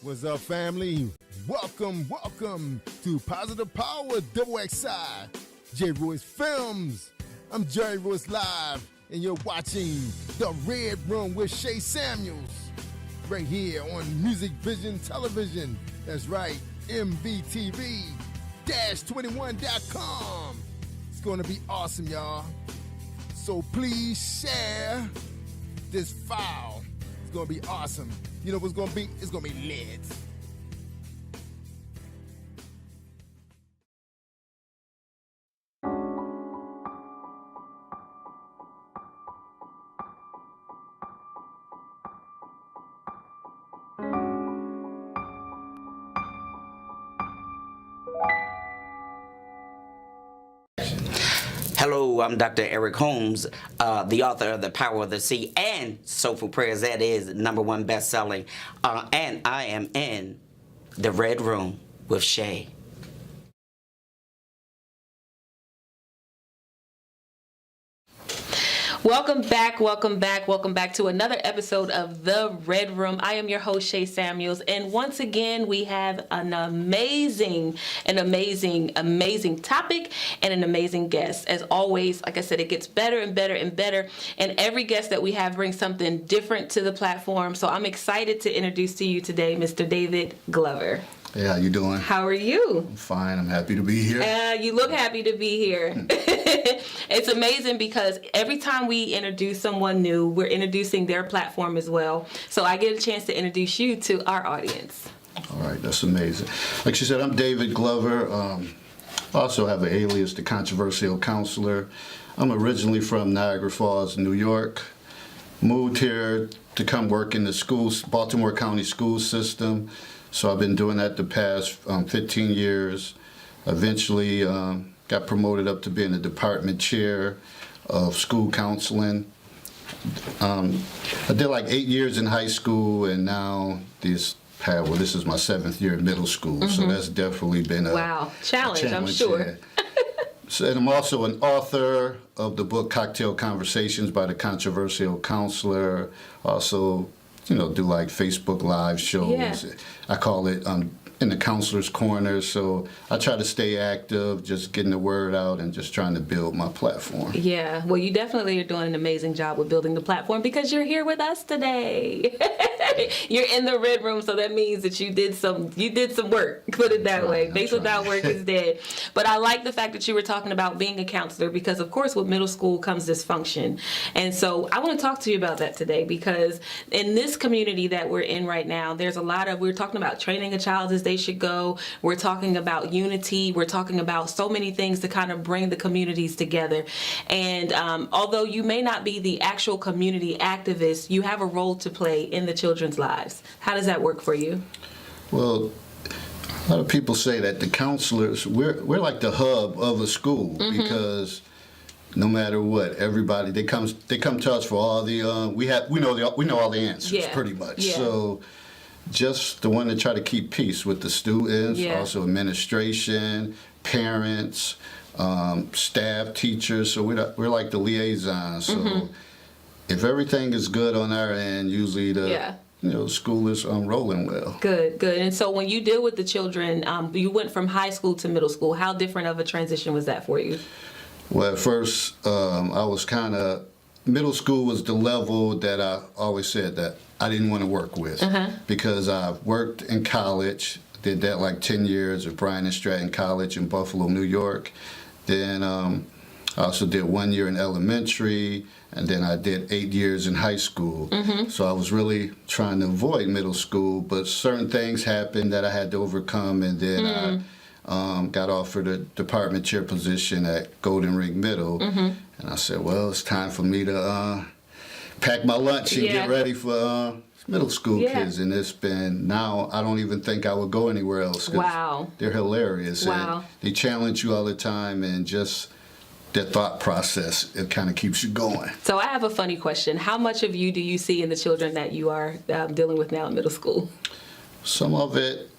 What's up, family? Welcome to Positive Power XXI, J. Royce Films. I'm Jerry Royce Live, and you're watching The Red Room with Shay Samuels, right here on Music Vision Television. That's right, MVTV-21.com. It's going to be awesome, y'all. So please share this file. It's going to be awesome. You know what's going to be? It's going to be lit. Hello, I'm Dr. Eric Holmes, the author of The Power of the Sea and Soulful Prayers. That is #1 best-selling. And I am in The Red Room with Shay. Welcome back to another episode of The Red Room. I am your host, Shay Samuels, and once again, we have an amazing topic and an amazing guest. As always, like I said, it gets better and better and better, and every guest that we have brings something different to the platform, so I'm excited to introduce to you today Mr. David Glover. Hey, how you doing? How are you? I'm fine. I'm happy to be here. You look happy to be here. It's amazing because every time we introduce someone new, we're introducing their platform as well. So I get a chance to introduce you to our audience. All right, that's amazing. Like she said, I'm David Glover. I also have an alias, the Controversial Counselor. I'm originally from Niagara Falls, New York. Moved here to come work in the schools, Baltimore County school system. So I've been doing that the past 15 years. Eventually got promoted up to being the department chair of school counseling. I did like 8 years in high school, and now this is my 7th year in middle school. Mm-hmm. So that's definitely been a challenge, I'm sure. Yeah. So, and I'm also an author of the book Cocktail Conversations by the Controversial Counselor. Also, do like Facebook Live shows. Yeah. I call it in the Counselor's Corner. So I try to stay active, just getting the word out and just trying to build my platform. Yeah, well, you definitely are doing an amazing job with building the platform because you're here with us today. You're in the Red Room, so that means that you did some work. Put it that way. Faith without work is dead. But I like the fact that you were talking about being a counselor because, of course, with middle school comes dysfunction. And so I want to talk to you about that today because in this community that we're in right now, there's we're talking about training a child as they should go. We're talking about unity. We're talking about so many things to kind of bring the communities together. And although you may not be the actual community activist, you have a role to play in the children's lives. How does that work for you? Well, a lot of people say that the counselors, we're like the hub of a school. Mm-hmm. Because no matter what, everybody they come to us for all the we know all the answers pretty much. Yeah. So just the one to try to keep peace with the students, also administration, parents, staff, teachers. So we're like the liaisons. So if everything is good on our end, usually the school is rolling well. Good. And so when you deal with the children, you went from high school to middle school. How different of a transition was that for you? Well, at first, I was middle school was the level that I always said that I didn't want to work with because I've worked in college, did that like 10 years at Bryan and Stratton College in Buffalo, New York. Then I also did 1 year in elementary, and then I did 8 years in high school. Mm-hmm. So I was really trying to avoid middle school, but certain things happened that I had to overcome, and then I got offered a department chair position at Golden Ring Middle, and I said, well, it's time for me to pack my lunch and get ready for middle school kids. And it's been, now I don't even think I would go anywhere else. Wow. They're hilarious. Wow. And they challenge you all the time, and just their thought process, it kind of keeps you going. So I have a funny question. How much of you do you see in the children that you are dealing with now in middle school? Some of it,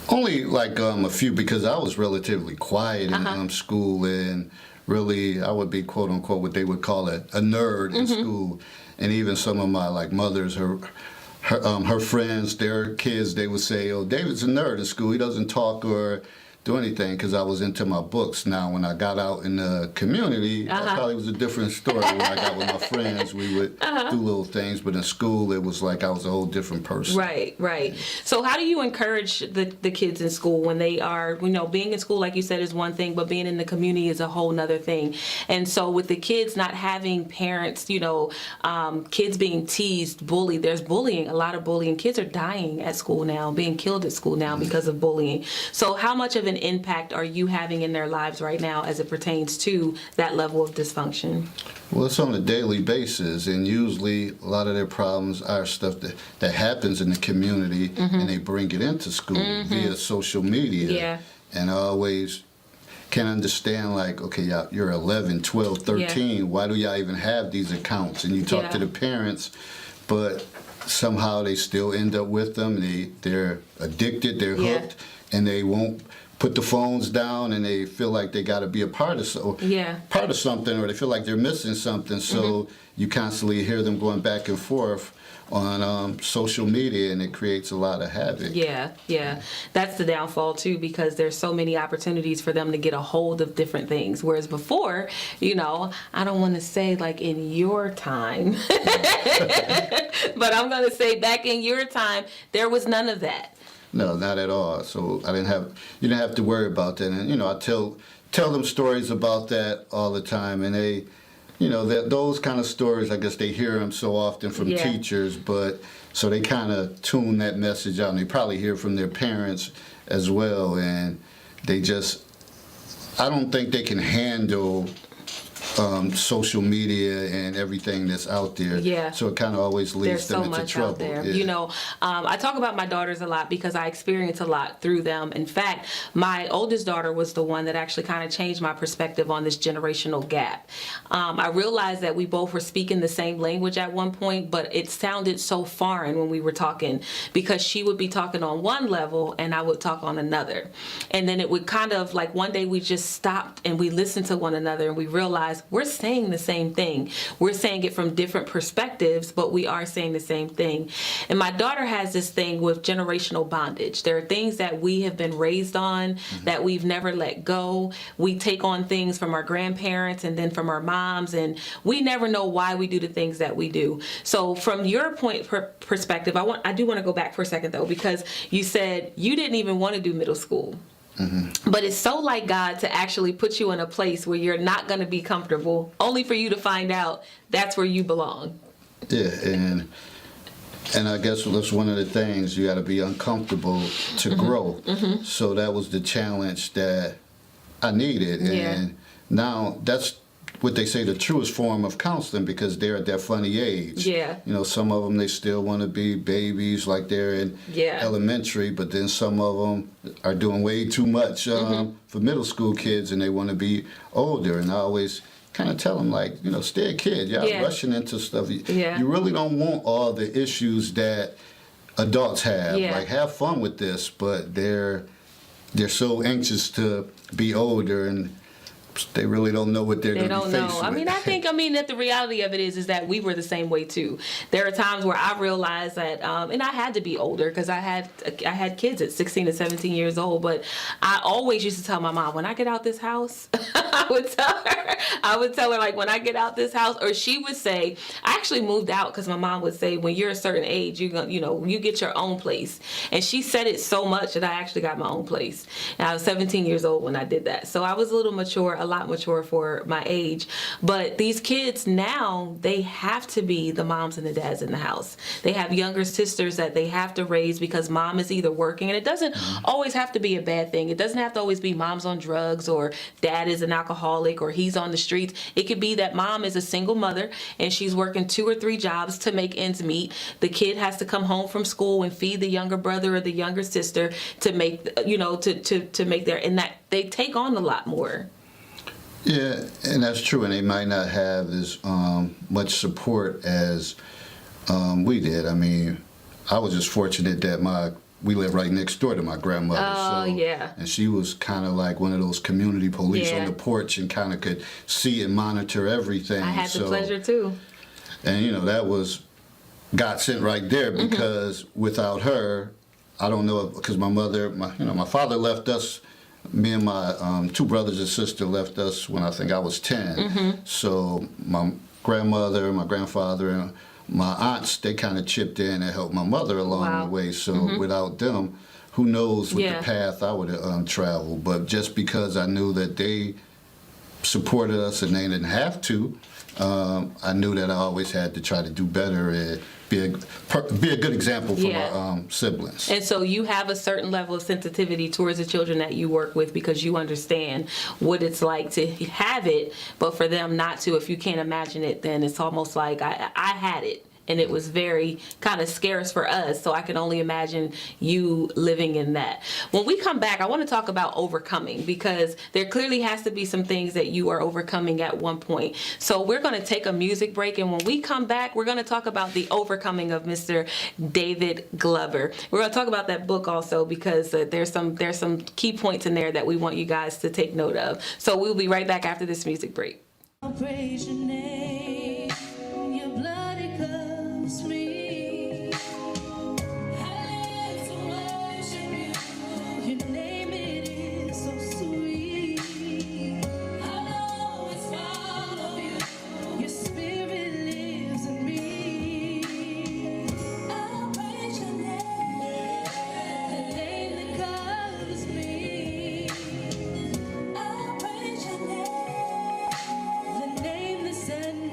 only like a few, because I was relatively quiet in school, and really I would be quote unquote what they would call a nerd in school. And even some of my like mothers, her friends, their kids, they would say, "Oh, David's a nerd in school. He doesn't talk or do anything," because I was into my books. Now, when I got out in the community, that probably was a different story. When I got with my friends, we would do little things, but in school, it was like I was a whole different person. Right. So how do you encourage the kids in school when they are, being in school, like you said, is one thing, but being in the community is a whole nother thing. And so with the kids not having parents, kids being teased, bullied, there's bullying, a lot of bullying. Kids are dying at school now, being killed at school now because of bullying. So how much of an impact are you having in their lives right now as it pertains to that level of dysfunction? Well, it's on a daily basis, and usually a lot of their problems are stuff that happens in the community, and they bring it into school via social media. Yeah. And I always can't understand, like, okay, you're 11, 12, 13, why do y'all even have these accounts? And you talk to the parents, but somehow they still end up with them. They're addicted, they're hooked, and they won't put the phones down, and they feel like they got to be a part of something, or they feel like they're missing something. So you constantly hear them going back and forth on social media, and it creates a lot of havoc. Yeah. That's the downfall too, because there's so many opportunities for them to get a hold of different things. Whereas before, I don't want to say like in your time, but I'm going to say back in your time, there was none of that. No, not at all. So you didn't have to worry about that. And I tell them stories about that all the time, and they, those kind of stories, I guess they hear them so often from teachers, but so they kind of tune that message out, and they probably hear from their parents as well, and I don't think they can handle social media and everything that's out there. Yeah. So it kind of always leads them into trouble. There's so much out there. I talk about my daughters a lot because I experience a lot through them. In fact, my oldest daughter was the one that actually kind of changed my perspective on this generational gap. I realized that we both were speaking the same language at one point, but it sounded so foreign when we were talking, because she would be talking on one level and I would talk on another. And then it would kind of like one day we just stopped and we listened to one another, and we realized we're saying the same thing. We're saying it from different perspectives, but we are saying the same thing. And my daughter has this thing with generational bondage. There are things that we have been raised on that we've never let go. We take on things from our grandparents and then from our moms, and we never know why we do the things that we do. So from your perspective, I do want to go back for a second though, because you said you didn't even want to do middle school. But it's so like God to actually put you in a place where you're not going to be comfortable, only for you to find out that's where you belong. Yeah, and I guess that's one of the things, you got to be uncomfortable to grow. So that was the challenge that I needed. And now that's what they say the truest form of counseling, because they're at that funny age. Yeah. Some of them, they still want to be babies like they're in elementary, but then some of them are doing way too much for middle school kids, and they want to be older. And I always kind of tell them, like, stay a kid. Y'all rushing into stuff. You really don't want all the issues that adults have. Like, have fun with this, but they're so anxious to be older, and they really don't know what they're going to be faced with. I mean that the reality of it is that we were the same way too. There are times where I realized that, and I had to be older because I had kids at 16 and 17 years old. But I always used to tell my mom, when I get out this house, I would tell her like, when I get out this house, or she would say, I actually moved out because my mom would say, when you're a certain age, you get your own place. And she said it so much that I actually got my own place. And I was 17 years old when I did that. So I was a lot mature for my age. But these kids now, they have to be the moms and the dads in the house. They have younger sisters that they have to raise because mom is either working, and it doesn't always have to be a bad thing. It doesn't have to always be mom's on drugs or dad is an alcoholic or he's on the streets. It could be that mom is a single mother and she's working 2 or 3 jobs to make ends meet. The kid has to come home from school and feed the younger brother or the younger sister to make, to make their, and that they take on a lot more. Yeah, and that's true, and they might not have as much support as we did. I mean, I was just fortunate that we lived right next door to my grandmother. And she was kind of like one of those community police on the porch, and kind of could see and monitor everything. I had the pleasure too. And that was God sent right there, because without her, I don't know, because my father left us. Me and my two brothers and sister left us when I think I was 10. So my grandmother, my grandfather, and my aunts, they kind of chipped in and helped my mother along the way. So without them, who knows what the path I would have traveled. But just because I knew that they supported us and they didn't have to, I knew that I always had to try to do better and be a good example for my siblings. And so you have a certain level of sensitivity towards the children that you work with, because you understand what it's like to have it, but for them not to. If you can't imagine it, then it's almost like I had it. And it was very kind of scarce for us, so I can only imagine you living in that. When we come back, I want to talk about overcoming, because there clearly has to be some things that you are overcoming at one point. So we're going to take a music break, and when we come back, we're going to talk about the overcoming of Mr. David Glover. We're going to talk about that book also, because there's some key points in there that we want you guys to take note of. So we'll be right back after this music break. I'll praise your name, your blood it covers me. I live to worship you, your name it is so sweet. I'll always follow you, your spirit lives in me. I'll praise your name, the name that covers me. I'll praise your name. The name that said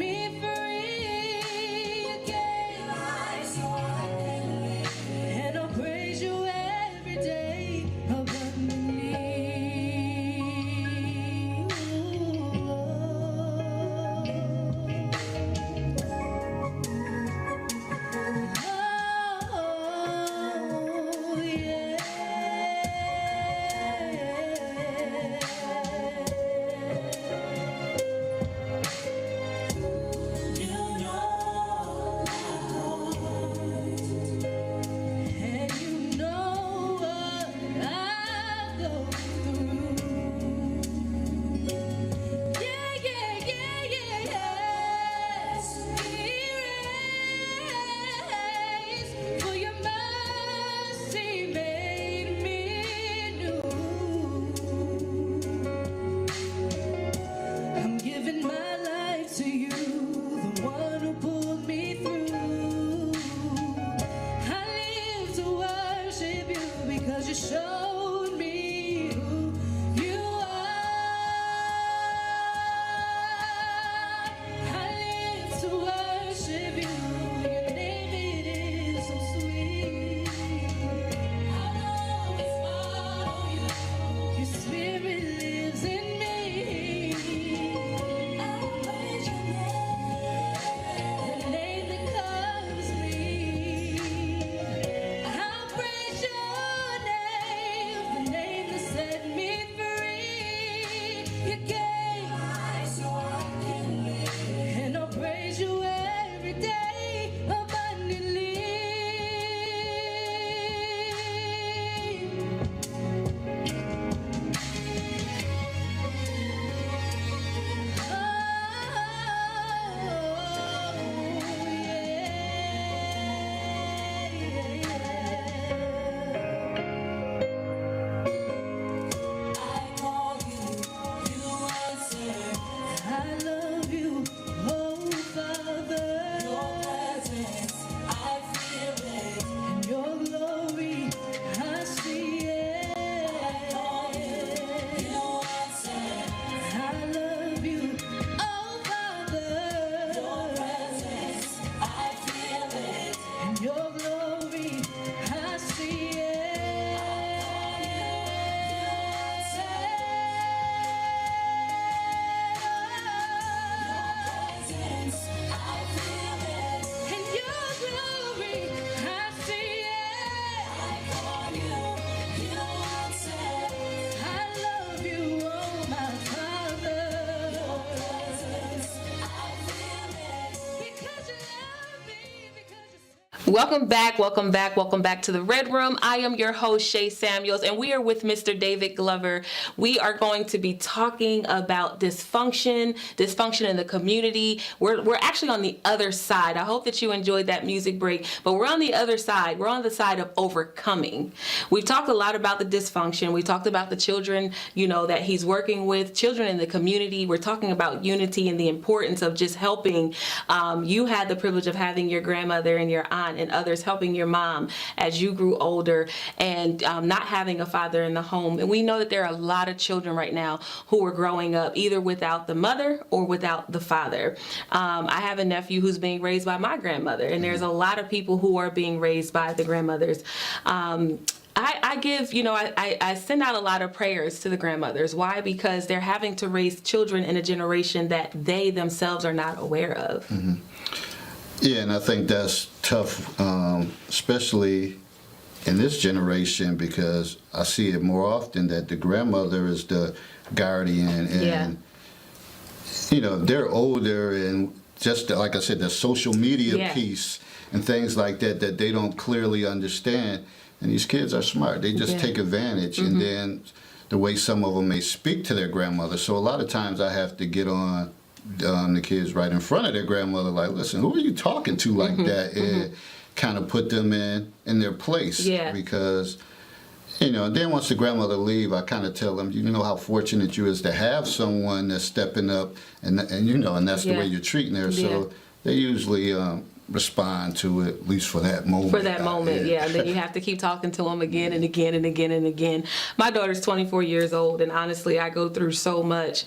Welcome back to the Red Room. I am your host, Shay Samuels, and we are with Mr. David Glover. We are going to be talking about dysfunction in the community. We're actually on the other side. I hope that you enjoyed that music break, but we're on the other side. We're on the side of overcoming. We've talked a lot about the dysfunction. We talked about the children, that he's working with, children in the community. We're talking about unity and the importance of just helping. You had the privilege of having your grandmother and your aunt and others helping your mom as you grew older, and not having a father in the home. And we know that there are a lot of children right now who are growing up either without the mother or without the father. I have a nephew who's being raised by my grandmother, and there's a lot of people who are being raised by the grandmothers. I send out a lot of prayers to the grandmothers. Why? Because they're having to raise children in a generation that they themselves are not aware of. Mm-hmm. Yeah, and I think that's tough, especially in this generation, because I see it more often that the grandmother is the guardian, and they're older, and just like I said, the social media piece and things like that they don't clearly understand. And these kids are smart; they just take advantage, and then the way some of them may speak to their grandmother. So a lot of times I have to get on the kids right in front of their grandmother, like, listen, who are you talking to like that? And kind of put them in their place. Because, then once the grandmother leave, I kind of tell them, how fortunate you is to have someone that's stepping up, and that's the way you're treating her. So they usually respond to it, at least for that moment. For that moment, and then you have to keep talking to them again and again and again and again. My daughter's 24 years old, and honestly, I go through so much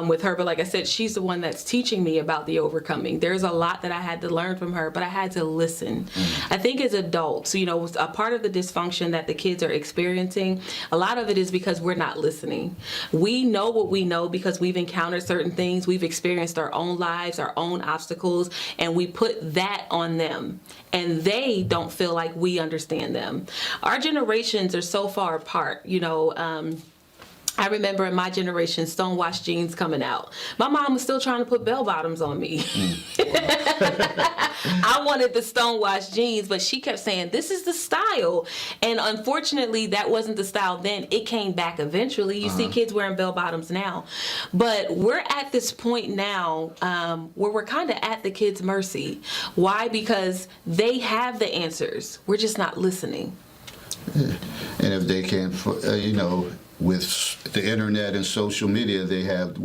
with her. But like I said, she's the one that's teaching me about the overcoming. There's a lot that I had to learn from her, but I had to listen. I think as adults, a part of the dysfunction that the kids are experiencing, a lot of it is because we're not listening. We know what we know because we've encountered certain things. We've experienced our own lives, our own obstacles, and we put that on them, and they don't feel like we understand them. Our generations are so far apart. I remember in my generation, stonewashed jeans coming out. My mom was still trying to put bell bottoms on me. I wanted the stonewashed jeans, but she kept saying, this is the style. And unfortunately, that wasn't the style then. It came back eventually. You see kids wearing bell bottoms now. But we're at this point now where we're kind of at the kids' mercy. Why? Because they have the answers. We're just not listening. Yeah. And if they can, with the internet and social media, they have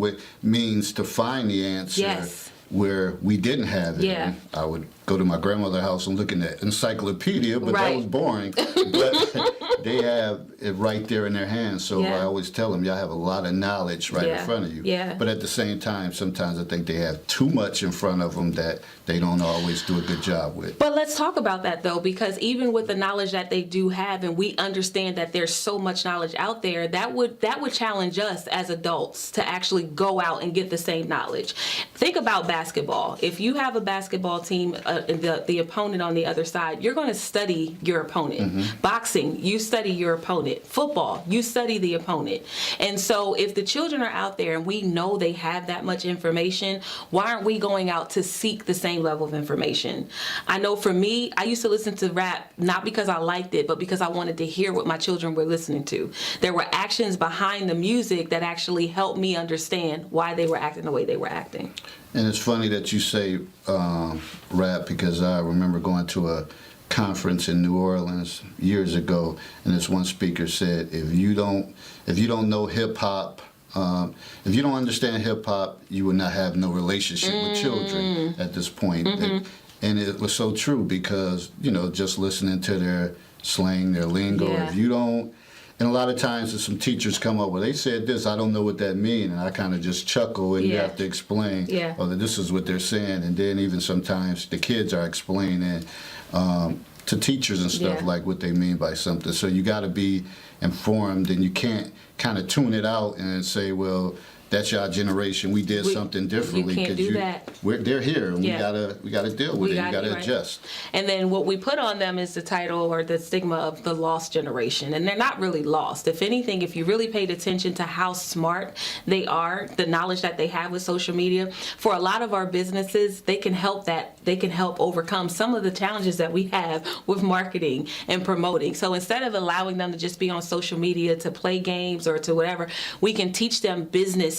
means to find the answer where we didn't have it. And I would go to my grandmother's house and look in the encyclopedia, but that was boring. But they have it right there in their hands. So I always tell them, y'all have a lot of knowledge right in front of you. But at the same time, sometimes I think they have too much in front of them that they don't always do a good job with. But let's talk about that, though, because even with the knowledge that they do have, and we understand that there's so much knowledge out there, that would challenge us as adults to actually go out and get the same knowledge. Think about basketball. If you have a basketball team, the opponent on the other side, you're going to study your opponent. Boxing, you study your opponent. Football, you study the opponent. And so if the children are out there and we know they have that much information, why aren't we going out to seek the same level of information? I know for me, I used to listen to rap not because I liked it, but because I wanted to hear what my children were listening to. There were actions behind the music that actually helped me understand why they were acting the way they were acting. And it's funny that you say rap, because I remember going to a conference in New Orleans years ago, and this one speaker said, if you don't know hip hop, if you don't understand hip hop, you will not have no relationship with children at this point. And it was so true, because just listening to their slang, their lingo, if you don't. And a lot of times there's some teachers come up, well, they said this, I don't know what that means. And I kind of just chuckle, and you have to explain, this is what they're saying. And then even sometimes the kids are explaining to teachers and stuff like what they mean by something. So you got to be informed, and you can't kind of tune it out and say, well, that's our generation. We did something differently. You can't do that. They're here, and Yeah. we gotta deal with it. You gotta adjust. And then what we put on them is the title or the stigma of the lost generation. And they're not really lost. If anything, if you really paid attention to how smart they are, the knowledge that they have with social media, for a lot of our businesses, they can help overcome some of the challenges that we have with marketing and promoting. So instead of allowing them to just be on social media to play games or to whatever, we can teach them business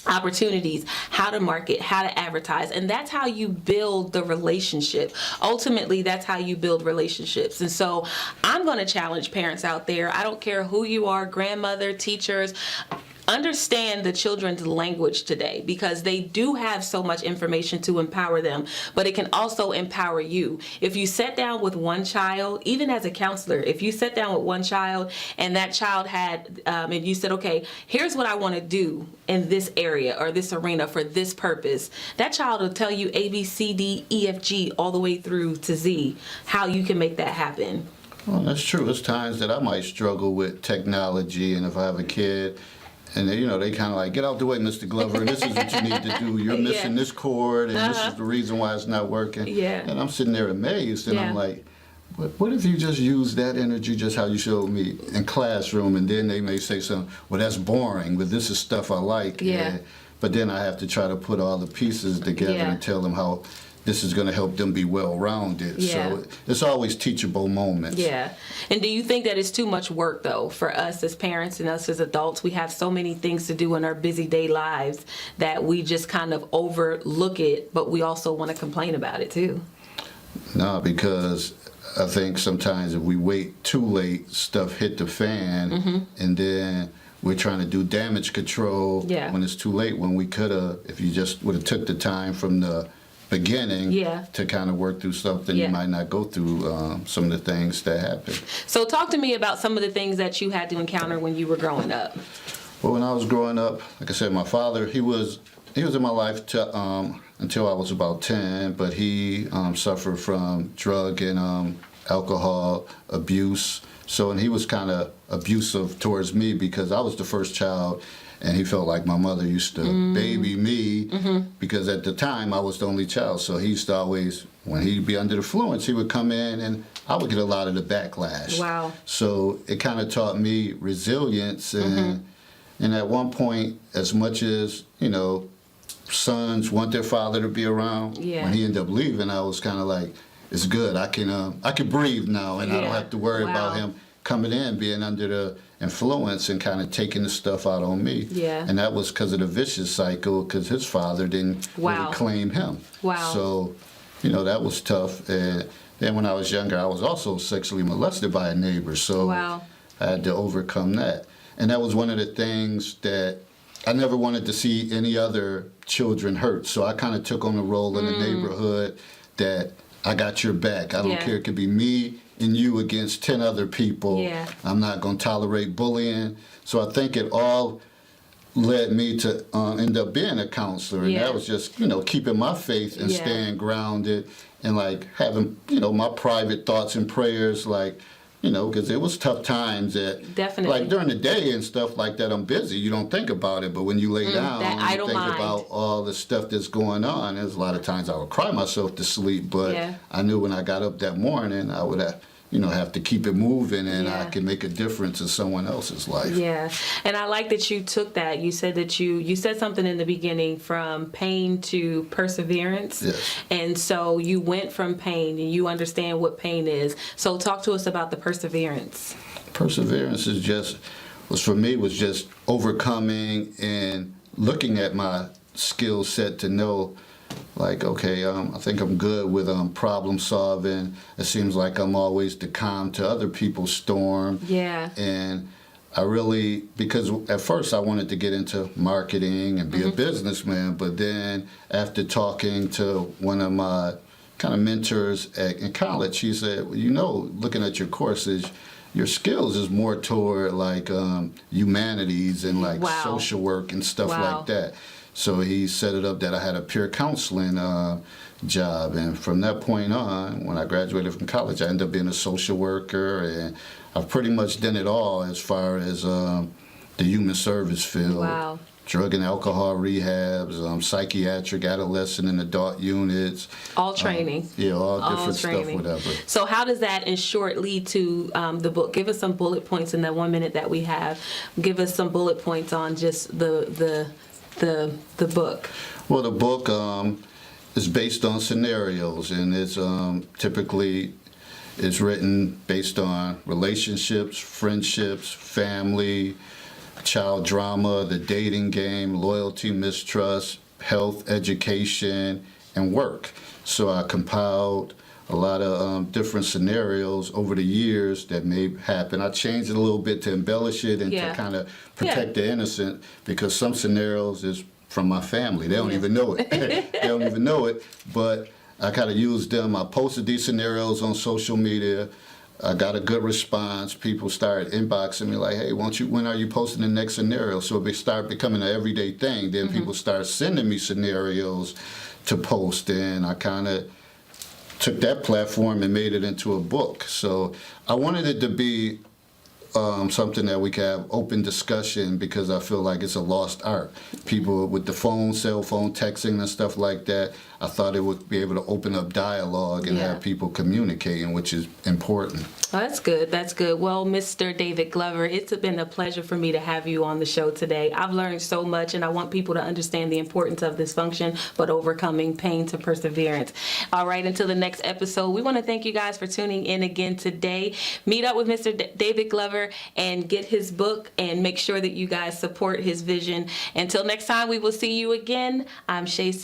opportunities, how to market, how to advertise, and that's how you build the relationship. Ultimately, that's how you build relationships. And so I'm going to challenge parents out there. I don't care who you are, grandmother, teachers. Understand the children's language today, because they do have so much information to empower them, but it can also empower you. If you sat down with one child, even as a counselor, if you sat down with one child and that child had, and you said, okay, here's what I want to do in this area or this arena for this purpose, that child will tell you A, B, C, D, E, F, G, all the way through to Z, how you can make that happen. Well, that's true. There's times that I might struggle with technology, and if I have a kid, and they, they kind of like, get out the way, Mr. Glover. This is what you need to do. You're missing this chord, and this is the reason why it's not working. Yeah. And I'm sitting there amazed, and I'm like, what if you just use that energy just how you showed me in classroom? And then they may say something, well, that's boring, but this is stuff I like. Yeah. But then I have to try to put all the pieces together and tell them how this is going to help them be well-rounded. Yeah. So it's always teachable moments. Yeah. And do you think that it's too much work, though, for us as parents and us as adults? We have so many things to do in our busy day lives that we just kind of overlook it, but we also want to complain about it, too. No, because I think sometimes if we wait too late, stuff hit the fan, and then we're trying to do damage control when it's too late, when we could have, if you just would have took the time from the beginning to kind of work through something, you might not go through some of the things that happen. So talk to me about some of the things that you had to encounter when you were growing up. Well, when I was growing up, like I said, my father, he was in my life until I was about 10, but he suffered from drug and alcohol abuse. So, and he was kind of abusive towards me because I was the first child, and he felt like my mother used to baby me because at the time I was the only child. So he used to always, when he'd be under the influence, he would come in and I would get a lot of the backlash. Wow. So it kind of taught me resilience. And at one point, as much as, sons want their father to be around, when he ended up leaving, I was kind of like, it's good. I can breathe now, and I don't have to worry about him coming in, being under the influence and kind of taking the stuff out on me. Yeah. And that was because of the vicious cycle, because his father didn't really claim him. Wow. So, that was tough. And then when I was younger, I was also sexually molested by a neighbor. So I had to overcome that. And that was one of the things that I never wanted to see any other children hurt. So I kind of took on the role in the neighborhood that I got your back. I don't care. It could be me and you against 10 other people. Yeah. I'm not going to tolerate bullying. So I think it all led me to end up being a counselor. And that was just, keeping my faith and staying grounded and like having, my private thoughts and prayers, like, because it was tough times that, definitely, like during the day and stuff like that, I'm busy. You don't think about it, but when you lay down, you think about all the stuff that's going on. There's a lot of times I would cry myself to sleep, but I knew when I got up that morning, I would have to keep it moving, and I can make a difference in someone else's life. Yeah, and I like that you took that. You said that you said something in the beginning, from pain to perseverance. Yes. And so you went from pain, and you understand what pain is. So talk to us about the perseverance. Perseverance was for me just overcoming and looking at my skill set to know, like, okay, I think I'm good with problem solving. It seems like I'm always the calm to other people's storm. Yeah. And I really, because at first I wanted to get into marketing and be a businessman, but then after talking to one of my kind of mentors in college, he said, well, looking at your courses, your skills is more toward like humanities and like social work and stuff like that. So he set it up that I had a peer counseling job. And from that point on, when I graduated from college, I ended up being a social worker. And I've pretty much done it all as far as the human service field. Wow. Drug and alcohol rehabs, psychiatric, adolescent and adult units. All training. All different training. stuff, whatever. So how does that, in short, lead to the book? Give us some bullet points in that 1 minute that we have. Give us some bullet points on just the book. Well, the book is based on scenarios, and it's typically is written based on relationships, friendships, family, child drama, the dating game, loyalty, mistrust, health, education, and work. So I compiled a lot of different scenarios over the years that may happen. I changed it a little bit to embellish it and to kind of protect the innocent, because some scenarios is from my family. They don't even know it. They don't even know it, but I kind of used them. I posted these scenarios on social media. I got a good response. People started inboxing me like, hey, when are you posting the next scenario? So it started becoming an everyday thing. Then people started sending me scenarios to post, and I kind of took that platform and made it into a book. So I wanted it to be something that we can have open discussion, because I feel like it's a lost art. People with the phone, cell phone, texting and stuff like that, I thought it would be able to open up dialogue and have people communicating, which is important. Oh, that's good. That's good. Well, Mr. David Glover, it's been a pleasure for me to have you on the show today. I've learned so much, and I want people to understand the importance of dysfunction, but overcoming pain to perseverance. All right, until the next episode, we want to thank you guys for tuning in again today. Meet up with Mr. David Glover and get his book, and make sure that you guys support his vision. Until next time, we will see you again. I'm Shay Samuels.